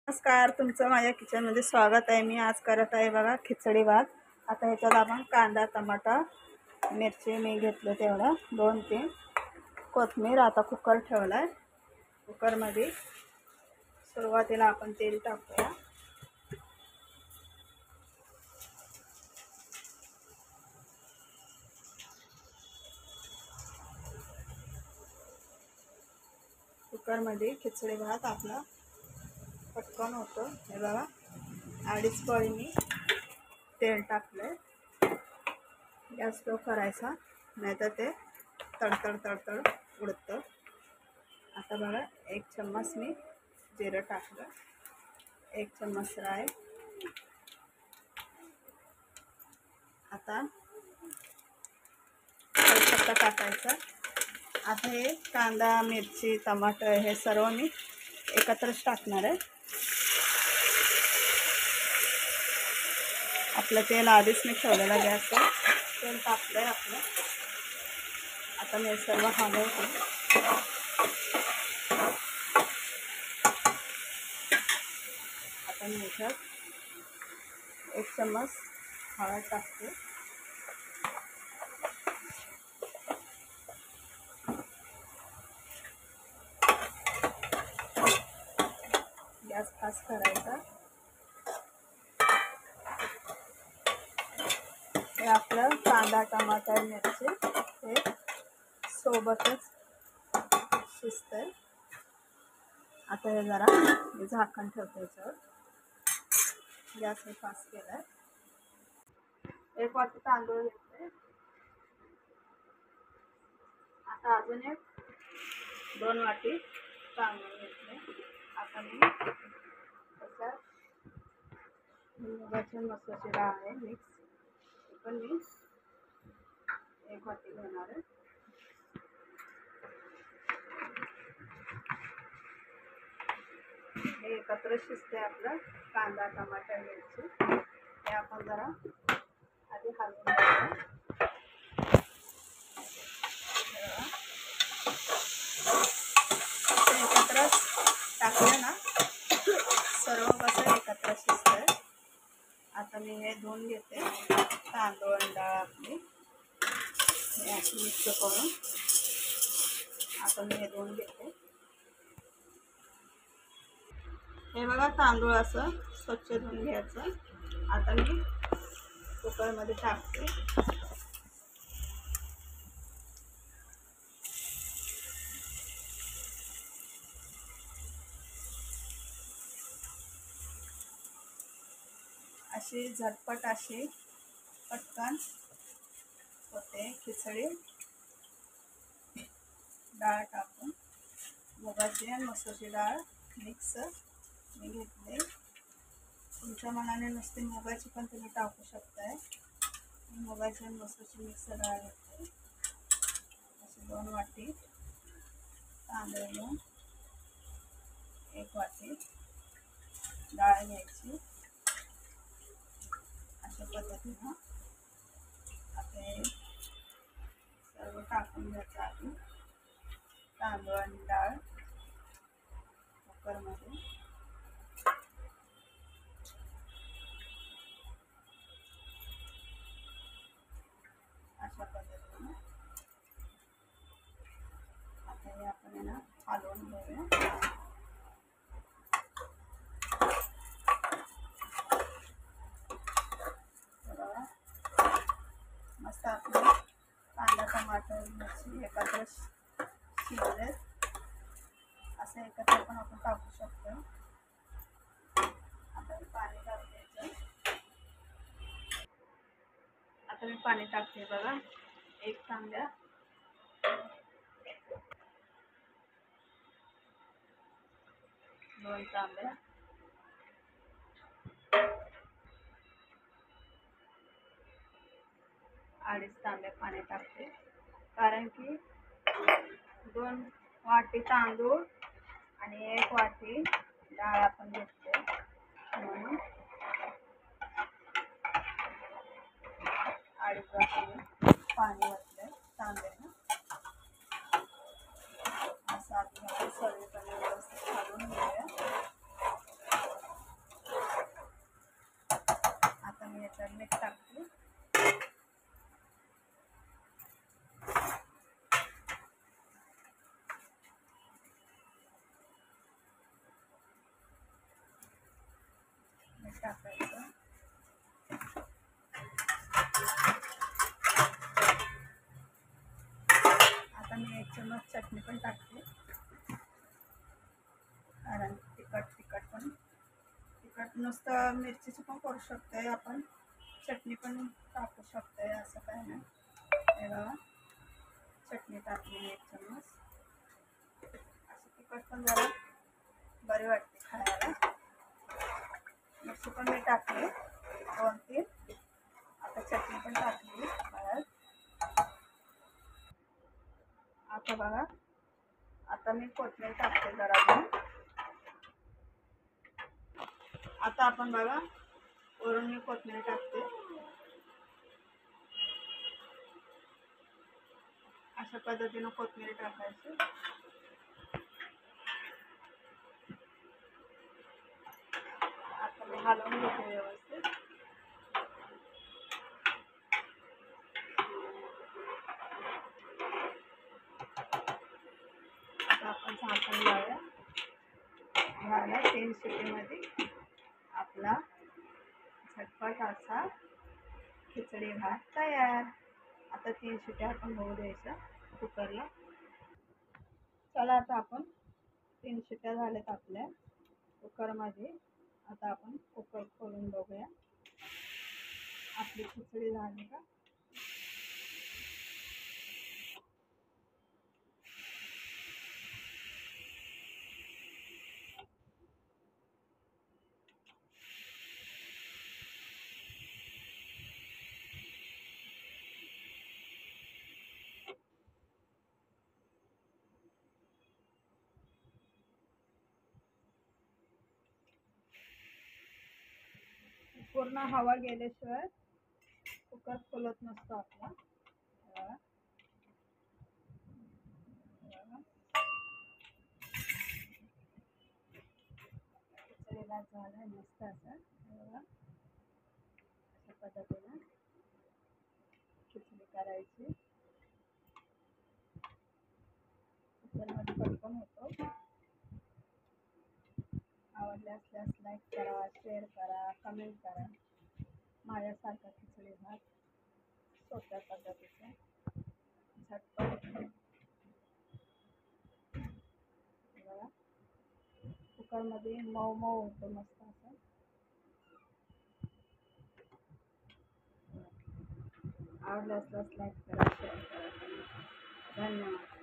नमस्कार, तुमचं माझ्या किचनमध्ये स्वागत आहे। मी आज करत आहे बघा खिचडी भात। आता ह्याच्यात आपण कांदा, टमाटा, मिरची मी घेतलं तेवढं 2-3, कोथिंबीर। आता कुकर ठेवला आहे। कुकरमध्ये सुरुवातीला आपण तेल टाकूया। कुकरमध्ये खिचडी भात आपला पटकन होतो। हे बघा 2.5 पळी मी तेल टाकलंय। गॅस स्लो करायचा, नाहीतर ते तडतड उडतं। आता बघा 1 चम्मच मी जिरं टाकलं, 1 चम्मच राई। आता कढीपत्ता टाकायचा। आता हे कांदा, मिरची, टमाटर हे सर्व मी एकत्रच टाकणार आहे। आपलं तेल आधीच मी ठेवलेला गॅसवर, तेल तापलंय आपलं। आता मी सर्व हलवते। आता मी ह्याच्यात 1 चम्मच हळद टाकते। गॅस फास्ट करायचा। हे आपलं कांदा, टमाटर, मिरची हे सोबतच शिजतंय। आता हे जरा मी झाकण ठेवते याच्यावर। गॅस मी फास्ट केलाय। 1 वाटी तांदूळ घेतले। आता अजून 2 वाटी तांदूळ घेतले। आता मी त्याच्यात मुगाची मसूरची डाळ आहे मिक्स, पण मी 1 वाटी घेणार आहे। हे एकत्र शिजते आपलं कांदा, टमाटर, मिरची। हे आपण जरा आधी हलवून घेऊया। एकत्र टाकलं ना, सर्व कसं एकत्र शिजतंय। आता मी हे धुवून घेते तांदूळ आणि डाळ आपली, हे अशी मिक्स करून आता मी हे धुवून घेते। हे बघा तांदूळ असं स्वच्छ धुवून घ्यायचं। आता मी कुकरमध्ये टाकते। अशी झटपट अशी पटकन होते खिचडी। डाळ टाकून मुगाची आणि मसूरची डाळ मिक्स मी घेतले। तुमच्या मनाने नुसती मुगाची पण तुम्ही टाकू शकताय। मुगाची आणि मसूरची मिक्स डाळ घेतली। अशी 2 वाटी तांदूळ घेऊन 1 वाटी डाळ घ्यायची। अशा पद्धतीनं आता हे सर्व टाकून घ्यायचं आधी तांदूळ आणि डाळ कुकरमध्ये। अशा पद्धतीनं आता हे आपण ना हलवून घेऊया। मस्त आपले कांदा, टमाटर, मिरची एकत्र शिजले। असं एकत्र पण आपण टाकू शकतो। आता मी पाणी टाकते। आता मी पाणी टाकते बघा 1 तांब्या। 2 तांब्या, 2.5 तांबे पाणी टाकते। कारण की 2 वाटी तांदूळ आणि 1 वाटी डाळ आपण घेतले, म्हणून 2.5 वाटी पाणी घातले तांब्यानं। असं आधी सर्वपणे व्यवस्थित घालून घेऊया। याच्यात मीठ टाकते. मीठ टाकायचं. आता मी 1 चम्मच चटणी पण टाकते, कारण तिखट पण तिखट नुसतं मिरचीची पण करू शकतोय आपण, चटणी पण टाकू शकतोय, असं काय नाही. हे बघा चटणी टाकली 1 चम्मच. असं तिखट पण जरा बरी वाटते खायला. मिरची पण मी टाकली 2-3. आता चटणी पण टाकली हळद. आता बघा, आता मी कोथिंबीर टाकते जरा अजून. आता आपण बघा वरून मी कोथिंबीर टाकते. अशा पद्धतीनं कोथिंबीर टाकायची. आता मी हलवून घेते व्यवस्थित. आता आपण झाकण लावूया. झाला 3 शिट्टीमध्ये आपला झटपट असा खिचडी भात तयार. आता 3 शिट्ट्या आपण होऊ द्यायच्या कुकरला. चला आता आपण 3 शिट्ट्या झाल्यात आपल्या कुकरमध्ये. आता आपण कुकर खोलून बघूया आपली खिचडी झाली का. पूर्ण हवा गेल्याशिवाय कुकर खोलत नसतो आपला. खिचडीला झालं मस्त असं. अशा पद्धतीनं खिचडी करायची. कुकरमध्ये पटकन होतो. आवडले असल्यास लाईक करा, शेअर करा, कमेंट करा. माझ्यासारखा खिचडी भात सोप्या पद्धतीचा झटपट. बघा कुकरमध्ये मऊ मऊ होतो मस्त असं. आवडले असल्यास लाईक करा, शेअर करा. धन्यवाद.